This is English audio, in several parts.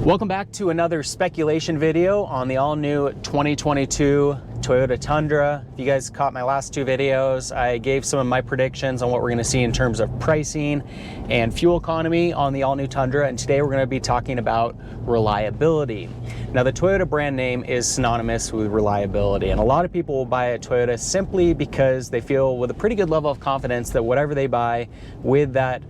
Welcome back to another speculation video on the all-new 2022 Toyota Tundra. If you guys caught my last two videos, I gave some of my predictions on what we're going to see in terms of pricing and fuel economy on the all-new Tundra, and today we're going to be talking about reliability. Now, the Toyota brand name is synonymous with reliability, and a lot of people will buy a Toyota simply because they feel with a pretty good level of confidence that whatever they buy with that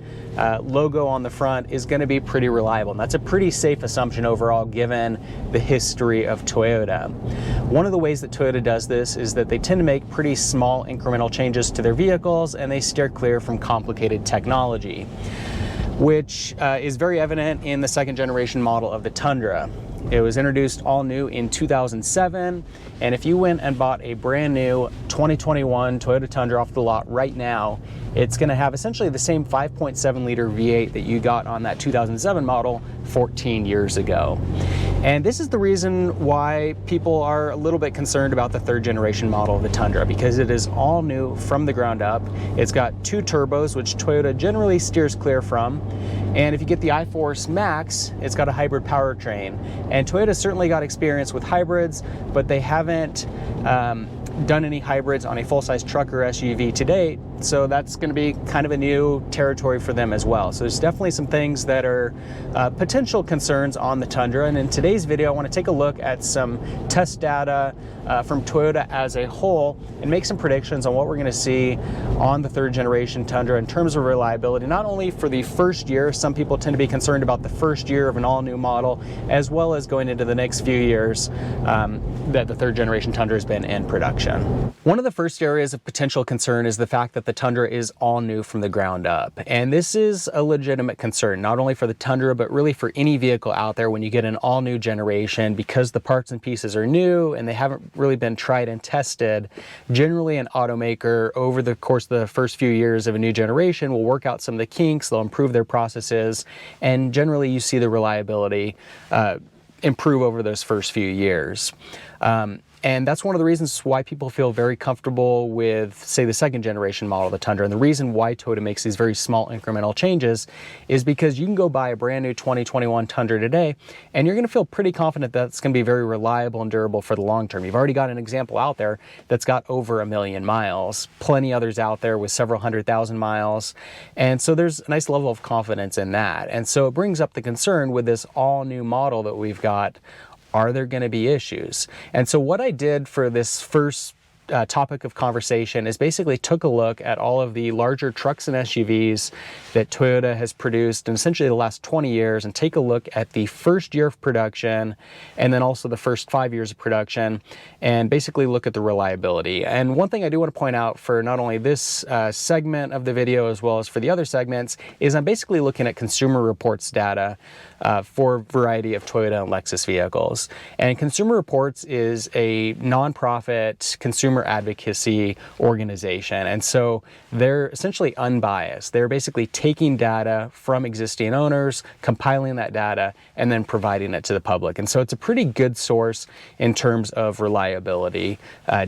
logo on the front is going to be pretty reliable, and that's a pretty safe assumption overall given the history of Toyota. One of the ways that Toyota does this is that they tend to make pretty small incremental changes to their vehicles, and they steer clear from complicated technology, which is very evident in the second generation model of the Tundra. It was introduced all new in 2007, and if you went and bought a brand new 2021 Toyota Tundra off the lot right now, it's going to have essentially the same 5.7 liter V8 that you got on that 2007 model 14 years ago. And this is the reason why people are a little bit concerned about the third generation model of the Tundra, because it is all new from the ground up. It's got two turbos, which Toyota generally steers clear from. And if you get the iForce Max, it's got a hybrid powertrain. And Toyota certainly got experience with hybrids, but they haven't done any hybrids on a full-size truck or SUV to date, so that's going to be kind of a new territory for them as well. So there's definitely some things that are potential concerns on the Tundra, and in today's video I want to take a look at some test data from Toyota as a whole and make some predictions on what we're going to see on the third generation Tundra in terms of reliability, not only for the first year. Some people tend to be concerned about the first year of an all-new model, as well as going into the next few years that the third generation Tundra has been in production. One of the first areas of potential concern is the fact that the Tundra is all new from the ground up. And this is a legitimate concern, not only for the Tundra, but really for any vehicle out there when you get an all new generation, because the parts and pieces are new and they haven't really been tried and tested. Generally, an automaker over the course of the first few years of a new generation will work out some of the kinks, they'll improve their processes, and generally you see the reliability improve over those first few years. And that's one of the reasons why people feel very comfortable with, say, the second generation model of the Tundra. And the reason why Toyota makes these very small incremental changes is because you can go buy a brand new 2021 Tundra today, and you're going to feel pretty confident that it's going to be very reliable and durable for the long term. You've already got an example out there that's got over 1 million miles, plenty others out there with several 100,000 miles. And so there's a nice level of confidence in that. And so it brings up the concern with this all new model that we've got. Are there going to be issues? And so what I did for this first topic of conversation is basically took a look at all of the larger trucks and SUVs that Toyota has produced in essentially the last 20 years and take a look at the first year of production and then also the first 5 years of production and basically look at the reliability. And one thing I do want to point out for not only this segment of the video as well as for the other segments is I'm basically looking at Consumer Reports data for a variety of Toyota and Lexus vehicles. And Consumer Reports is a nonprofit consumer advocacy organization, and so they're essentially unbiased. They're basically taking data from existing owners, compiling that data, and then providing it to the public. And so it's a pretty good source in terms of reliability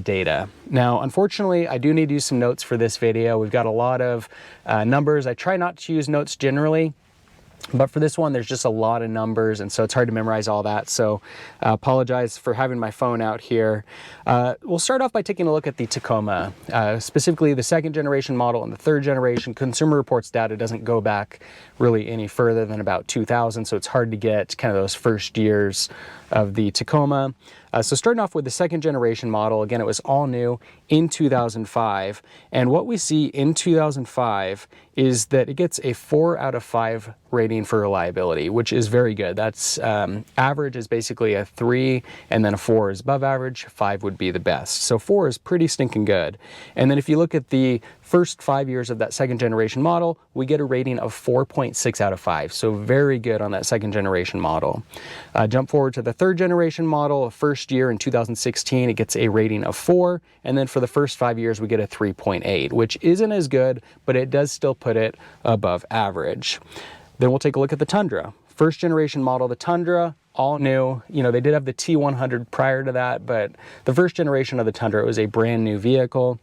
data. Now, unfortunately, I do need to use some notes for this video. We've got a lot of numbers. I try not to use notes generally, but for this one, there's just a lot of numbers, and so it's hard to memorize all that. So I apologize for having my phone out here. We'll start off by taking a look at the Tacoma, specifically the second generation model and the third generation. Consumer Reports data doesn't go back really any further than about 2000, so it's hard to get kind of those first years of the Tacoma. So starting off with the second generation model, again, it was all new in 2005. And what we see in 2005 is that it gets a 4 out of 5 rating for reliability, which is very good. That's average is basically a 3, and then a 4 is above average, 5 would be the best. So 4 is pretty stinking good. And then if you look at the first 5 years of that second generation model, we get a rating of 4.6 out of 5. So very good on that second generation model. Jump forward to the third generation model, first year in 2016, it gets a rating of 4. And then for the first 5 years, we get a 3.8, which isn't as good, but it does still put it above average. Then we'll take a look at the Tundra. First generation model, the Tundra, all new. You know, they did have the T100 prior to that, but the first generation of the Tundra was a brand new vehicle.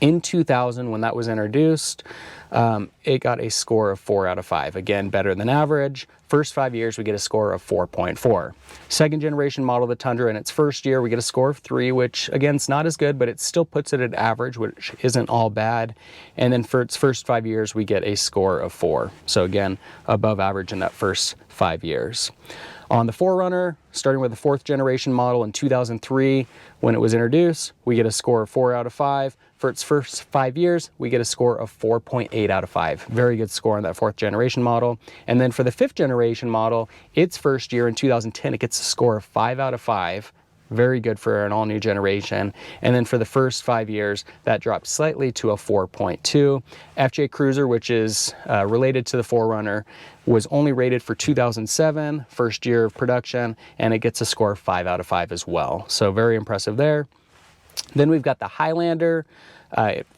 In 2000, when that was introduced, it got a score of 4 out of 5. Again, better than average. First 5 years, we get a score of 4.4. Second generation model of the Tundra, in its first year, we get a score of 3, which again, it's not as good, but it still puts it at average, which isn't all bad. And then for its first 5 years, we get a score of 4. So again, above average in that first 5 years. On the 4Runner, starting with the 4th generation model in 2003, when it was introduced, we get a score of 4 out of 5. For its first 5 years, we get a score of 4.8 out of 5. Very good score on that 4th generation model. And then for the 5th generation model, its first year in 2010, it gets a score of 5 out of 5. Very good for an all-new generation. And then for the first 5 years, that dropped slightly to a 4.2. FJ Cruiser, which is related to the 4Runner, was only rated for 2007, first year of production, and it gets a score of 5 out of 5 as well. So very impressive there. Then we've got the Highlander.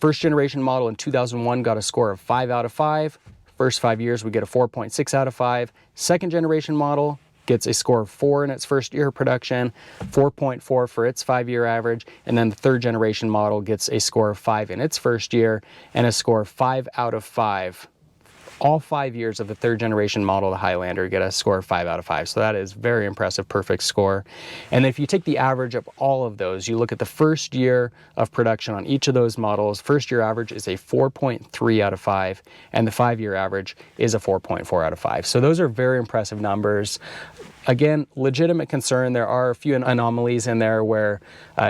First generation model in 2001 got a score of 5 out of 5. First 5 years, we get a 4.6 out of 5. Second generation model gets a score of 4 in its first year of production, 4.4 for its 5-year average, and then the 3rd generation model gets a score of 5 in its first year and a score of 5 out of 5. All 5 years of the 3rd generation model, the Highlander, get a score of 5 out of 5. So that is very impressive, perfect score. And if you take the average of all of those, you look at the first year of production on each of those models, first year average is a 4.3 out of 5, and the 5-year average is a 4.4 out of 5. So those are very impressive numbers. Again, legitimate concern. There are a few anomalies in there where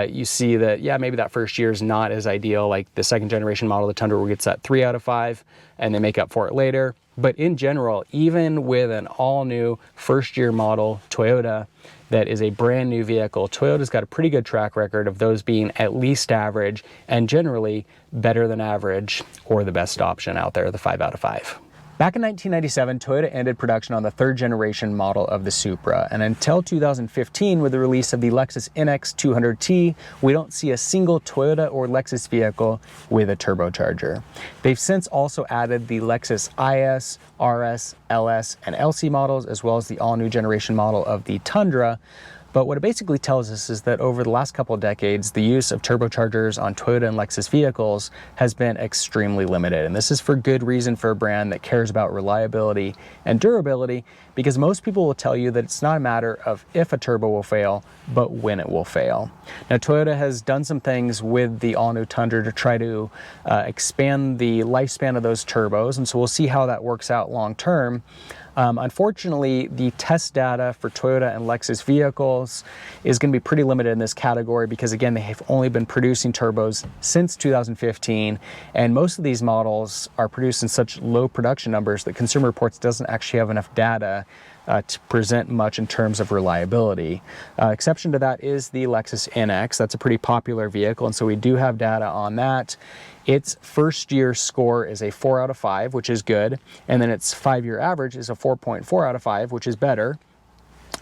you see that, yeah, maybe that first year is not as ideal, like the 2nd generation model, the Tundra, gets that 3 out of 5, and they make up for it later. But in general, even with an all-new first-year model Toyota that is a brand new vehicle, Toyota's got a pretty good track record of those being at least average and generally better than average, or the best option out there, the 5 out of 5. Back in 1997, Toyota ended production on the 3rd generation model of the Supra, and until 2015, with the release of the Lexus NX 200T, we don't see a single Toyota or Lexus vehicle with a turbocharger. They've since also added the Lexus IS, RS, LS, and LC models, as well as the all-new generation model of the Tundra. But what it basically tells us is that over the last couple of decades, the use of turbochargers on Toyota and Lexus vehicles has been extremely limited. And this is for good reason for a brand that cares about reliability and durability, because most people will tell you that it's not a matter of if a turbo will fail, but when it will fail. Now, Toyota has done some things with the all-new Tundra to try to expand the lifespan of those turbos, and so we'll see how that works out long term. Unfortunately, the test data for Toyota and Lexus vehicles is going to be pretty limited in this category because, again, they have only been producing turbos since 2015, and most of these models are produced in such low production numbers that Consumer Reports doesn't actually have enough data to present much in terms of reliability. Exception to that is the Lexus NX. That's a pretty popular vehicle, and so we do have data on that. Its first year score is a 4 out of 5, which is good, and then its 5-year average is a 4.4 out of 5, which is better.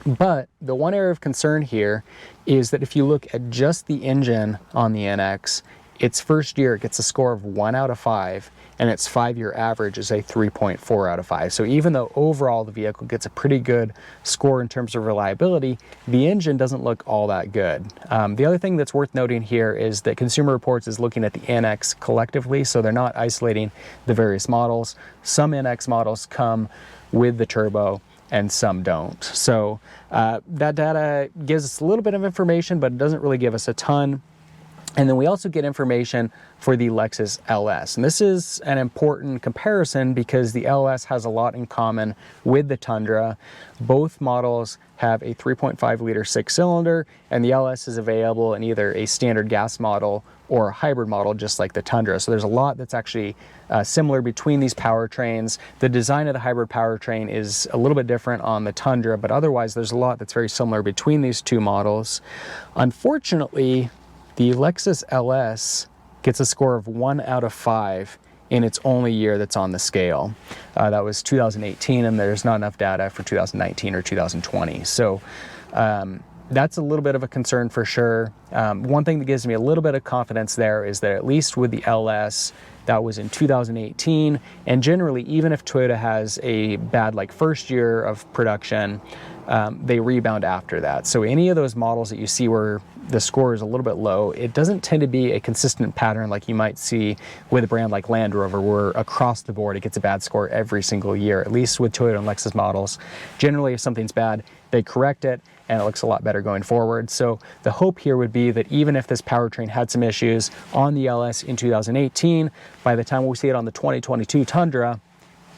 But the one area of concern here is that if you look at just the engine on the NX, its first year it gets a score of 1 out of 5, and its 5-year average is a 3.4 out of 5. So even though overall the vehicle gets a pretty good score in terms of reliability, the engine doesn't look all that good. The other thing that's worth noting here is that Consumer Reports is looking at the NX collectively, so they're not isolating the various models. Some NX models come with the turbo and some don't. So that data gives us a little bit of information, but it doesn't really give us a ton. And then we also get information for the Lexus LS. And this is an important comparison because the LS has a lot in common with the Tundra. Both models have a 3.5 liter 6-cylinder, and the LS is available in either a standard gas model or a hybrid model, just like the Tundra. So there's a lot that's actually similar between these powertrains. The design of the hybrid powertrain is a little bit different on the Tundra, but otherwise there's a lot that's very similar between these two models. Unfortunately, the Lexus LS gets a score of 1 out of 5 in its only year that's on the scale. That was 2018, and there's not enough data for 2019 or 2020. So that's a little bit of a concern for sure. One thing that gives me a little bit of confidence there is that at least with the LS, that was in 2018, and generally, even if Toyota has a bad first year of production, they rebound after that. So any of those models that you see where the score is a little bit low, it doesn't tend to be a consistent pattern like you might see with a brand like Land Rover, where across the board it gets a bad score every single year. At least with Toyota and Lexus models, generally if something's bad, they correct it and it looks a lot better going forward. So the hope here would be that even if this powertrain had some issues on the LS in 2018, by the time we see it on the 2022 Tundra,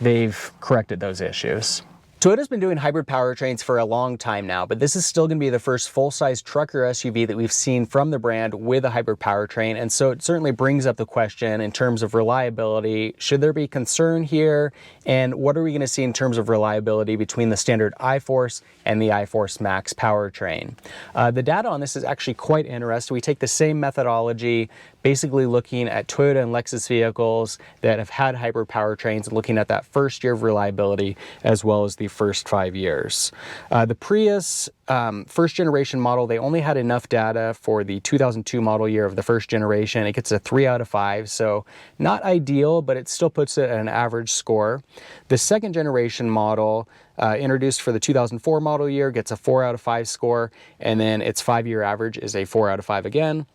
they've corrected those issues. Toyota's been doing hybrid powertrains for a long time now, but this is still going to be the first full-size truck or SUV that we've seen from the brand with a hybrid powertrain, and so it certainly brings up the question in terms of reliability. Should there be concern here, and what are we going to see in terms of reliability between the standard iForce and the iForce Max powertrain? The data on this is actually quite interesting. We take the same methodology, basically looking at Toyota and Lexus vehicles that have had hybrid powertrains and looking at that first year of reliability as well as the first 5 years. The Prius first generation model, they only had enough data for the 2002 model year of the first generation. It gets a 3 out of 5, so not ideal, but it still puts it at an average score. The second generation model, introduced for the 2004 model year, gets a 4 out of 5 score, and then its 5-year average is a 4 out of 5 again.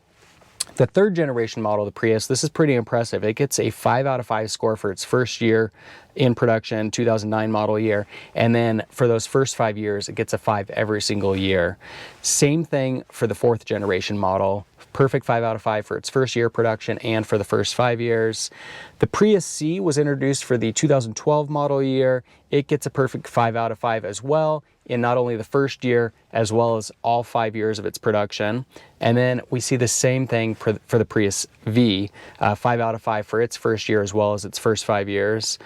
The third generation model, the Prius, this is pretty impressive. It gets a 5 out of 5 score for its first year in production, 2009 model year, and then for those first 5 years, it gets a 5 every single year. Same thing for the fourth generation model. Perfect 5 out of 5 for its first year of production and for the first 5 years. The Prius C was introduced for the 2012 model year. It gets a perfect 5 out of 5 as well in not only the first year as well as all 5 years of its production. And then we see the same thing for the Prius V, 5 out of 5 for its first year as well as its first 5 years.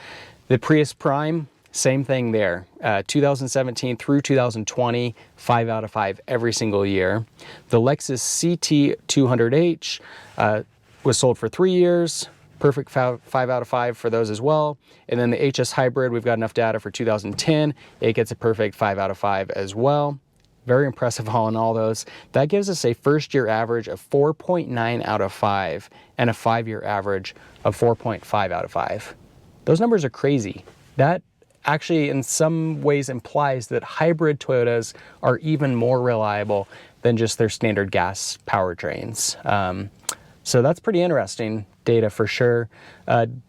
The Prius Prime, same thing there. 2017 through 2020, 5 out of 5 every single year. The Lexus CT200H was sold for 3 years. Perfect 5 out of 5 for those as well. And then the HS Hybrid, we've got enough data for 2010. It gets a perfect 5 out of 5 as well. Very impressive all in all those. That gives us a first year average of 4.9 out of 5 and a 5-year average of 4.5 out of 5. Those numbers are crazy. That actually in some ways implies that hybrid Toyotas are even more reliable than just their standard gas powertrains. So that's pretty interesting data for sure.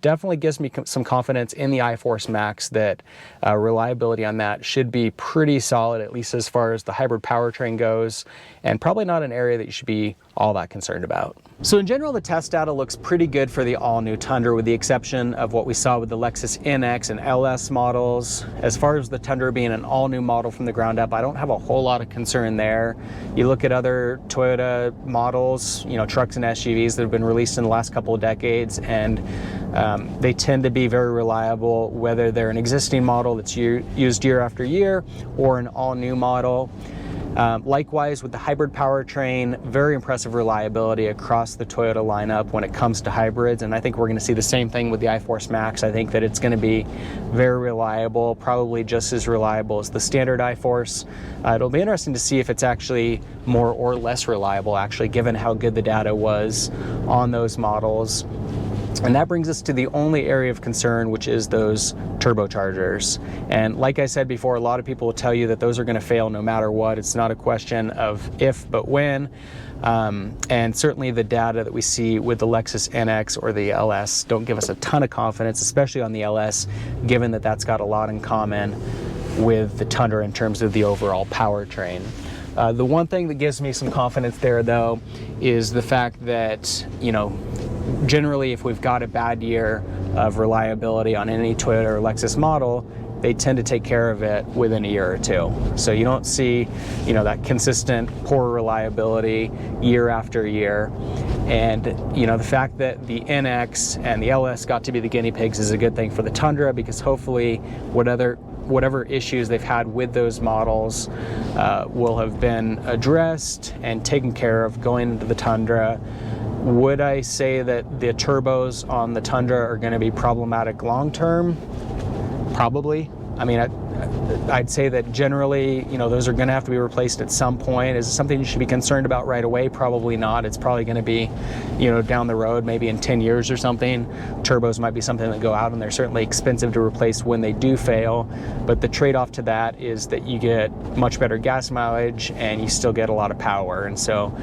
Definitely gives me some confidence in the iForce Max that reliability on that should be pretty solid, at least as far as the hybrid powertrain goes, and probably not an area that you should be all that concerned about. So in general, the test data looks pretty good for the all-new Tundra, with the exception of what we saw with the Lexus NX and LS models. As far as the Tundra being an all-new model from the ground up, I don't have a whole lot of concern there. You look at other Toyota models, you know, trucks and SUVs that have been released in the last couple of decades, and they tend to be very reliable, whether they're an existing model that's used year after year or an all-new model. Likewise with the hybrid powertrain, very impressive reliability across the Toyota lineup when it comes to hybrids, and I think we're going to see the same thing with the iForce Max. I think that it's going to be very reliable, probably just as reliable as the standard iForce. It'll be interesting to see if it's actually more or less reliable, actually, given how good the data was on those models. And that brings us to the only area of concern, which is those turbochargers. And like I said before, a lot of people will tell you that those are going to fail no matter what. It's not a question of if, but when. And certainly the data that we see with the Lexus NX or the LS don't give us a ton of confidence, especially on the LS, given that that's got a lot in common with the Tundra in terms of the overall powertrain. The one thing that gives me some confidence there, though, is the fact that, you know, generally if we've got a bad year of reliability on any Toyota or Lexus model, they tend to take care of it within a year or two. So you don't see, you know, that consistent poor reliability year after year. And, you know, the fact that the NX and the LS got to be the guinea pigs is a good thing for the Tundra, because hopefully whatever issues they've had with those models will have been addressed and taken care of going into the Tundra. Would I say that the turbos on the Tundra are going to be problematic long term? Probably. I mean, I'd say that generally, those are going to have to be replaced at some point. Is it something you should be concerned about right away? Probably not. It's probably going to be, down the road, maybe in 10 years or something. Turbos might be something that go out, and they're certainly expensive to replace when they do fail. But the trade-off to that is that you get much better gas mileage and you still get a lot of power. And so,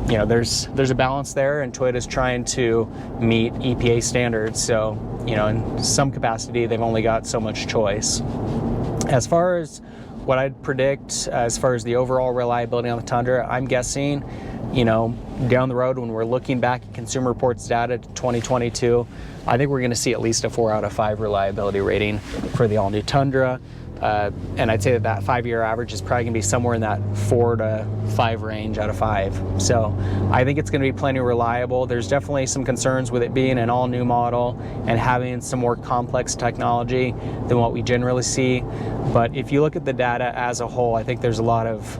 there's a balance there, and Toyota's trying to meet EPA standards. So, in some capacity, they've only got so much choice. As far as what I'd predict, as far as the overall reliability on the Tundra, I'm guessing, down the road when we're looking back at Consumer Reports data to 2022, I think we're going to see at least a 4 out of 5 reliability rating for the all-new Tundra. And I'd say that 5-year average is probably going to be somewhere in that 4 to 5 range out of 5. So I think it's going to be plenty reliable. There's definitely some concerns with it being an all-new model and having some more complex technology than what we generally see. But if you look at the data as a whole, I think there's a lot of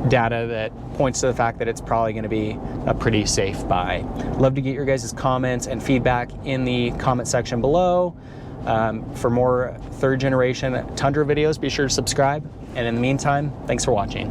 data that points to the fact that it's probably going to be a pretty safe buy. Love to get your guys' comments and feedback in the comment section below. For more third generation Tundra videos, be sure to subscribe. And in the meantime, thanks for watching.